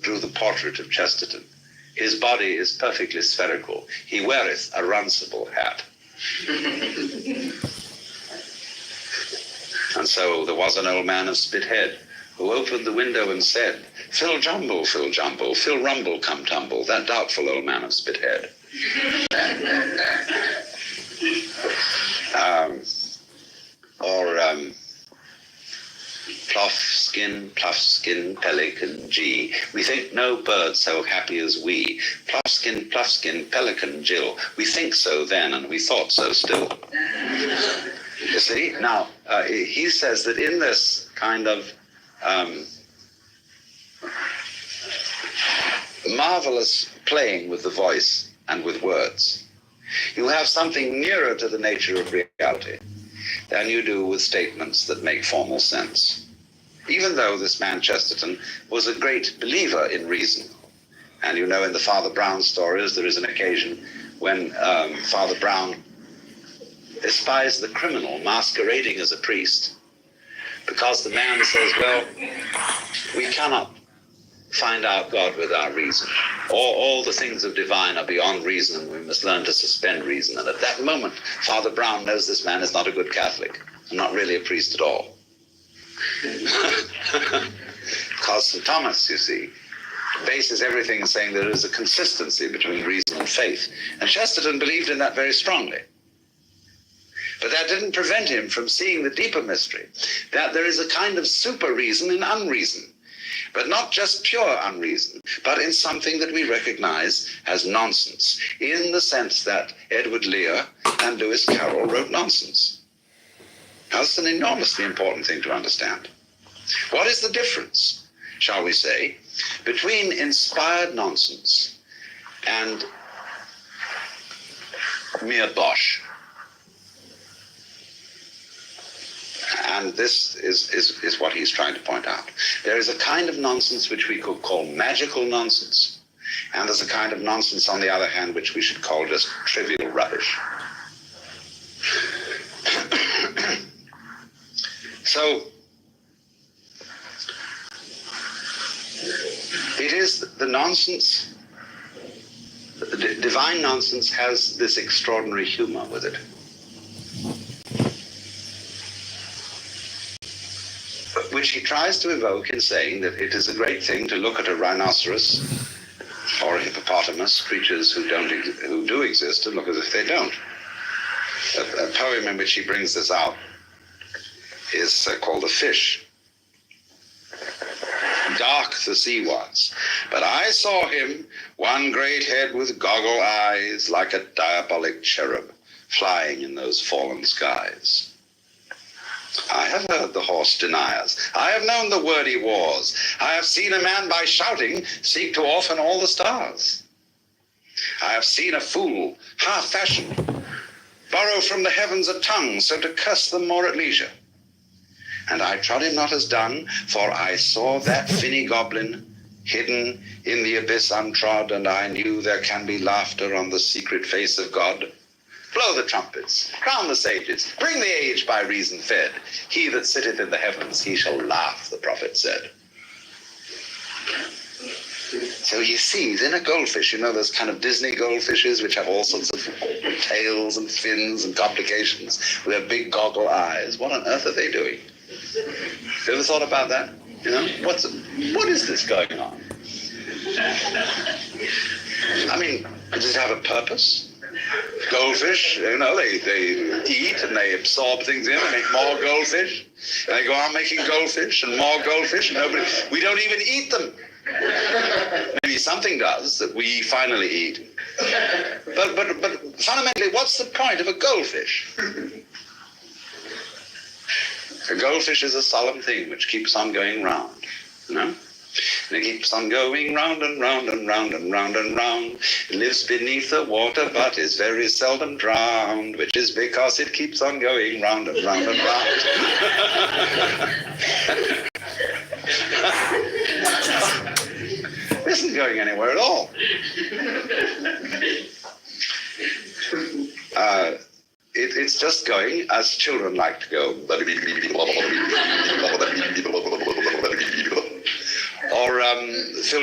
drew the portrait of Chesterton. His body is perfectly spherical. He weareth a runcible hat. And so there was an old man of Spithead who opened the window and said, Phil Jumble, Phil Jumble, Phil Rumble, come tumble, that doubtful old man of Spithead. Pluff skin, pelican, G. We think no bird so happy as we. Pluff skin, pelican, Jill. We think so then, and we thought so still. You see? Now, he says that in this kind of marvelous playing with the voice and with words, you have something nearer to the nature of reality than you do with statements that make formal sense. Even though this man Chesterton was a great believer in reason. And you know, in the Father Brown stories, there is an occasion when Father Brown espies the criminal masquerading as a priest, because the man says, well, we cannot find out God with our reason. All the things of divine are beyond reason, and we must learn to suspend reason. And at that moment, Father Brown knows this man is not a good Catholic, and not really a priest at all. Because St. Thomas, you see, bases everything in saying there is a consistency between reason and faith. And Chesterton believed in that very strongly. But that didn't prevent him from seeing the deeper mystery, that there is a kind of super reason in unreason. But not just pure unreason, but in something that we recognize as nonsense, in the sense that Edward Lear and Lewis Carroll wrote nonsense. That's an enormously important thing to understand. What is the difference, shall we say, between inspired nonsense and mere bosh? And this is what he's trying to point out. There is a kind of nonsense which we could call magical nonsense, and there's a kind of nonsense, on the other hand, which we should call just trivial rubbish. So, it is the nonsense, the divine nonsense has this extraordinary humor with it. Which he tries to evoke in saying that it is a great thing to look at a rhinoceros or a hippopotamus, creatures who do exist, and look as if they don't. A poem in which he brings this out is called The Fish. Dark the sea was, but I saw him, one great head with goggle eyes, like a diabolic cherub, flying in those fallen skies. I have heard the horse deniers. I have known the wordy wars. I have seen a man by shouting seek to orphan all the stars. I have seen a fool, half-fashioned, borrow from the heavens a tongue, so to curse them more at leisure. And I trod him not as dung, for I saw that finny goblin hidden in the abyss untrod, and I knew there can be laughter on the secret face of God. Blow the trumpets, crown the sages, bring the age by reason fed. He that sitteth in the heavens, he shall laugh, the prophet said. So he sees in a goldfish, you know those kind of Disney goldfishes which have all sorts of tails and fins and complications with their big goggle eyes. What on earth are they doing? You ever thought about that? You know, what is this going on? I mean, does it have a purpose? Goldfish, you know, they eat and they absorb things in and make more goldfish. And they go on making goldfish and more goldfish, and we don't even eat them. Maybe something does that we finally eat. But fundamentally, what's the point of a goldfish? A goldfish is a solemn thing which keeps on going round, you know? And it keeps on going round and round and round and round and round. It lives beneath the water but is very seldom drowned, which is because it keeps on going round and round and round. It isn't going anywhere at all. It's just going as children like to go. Or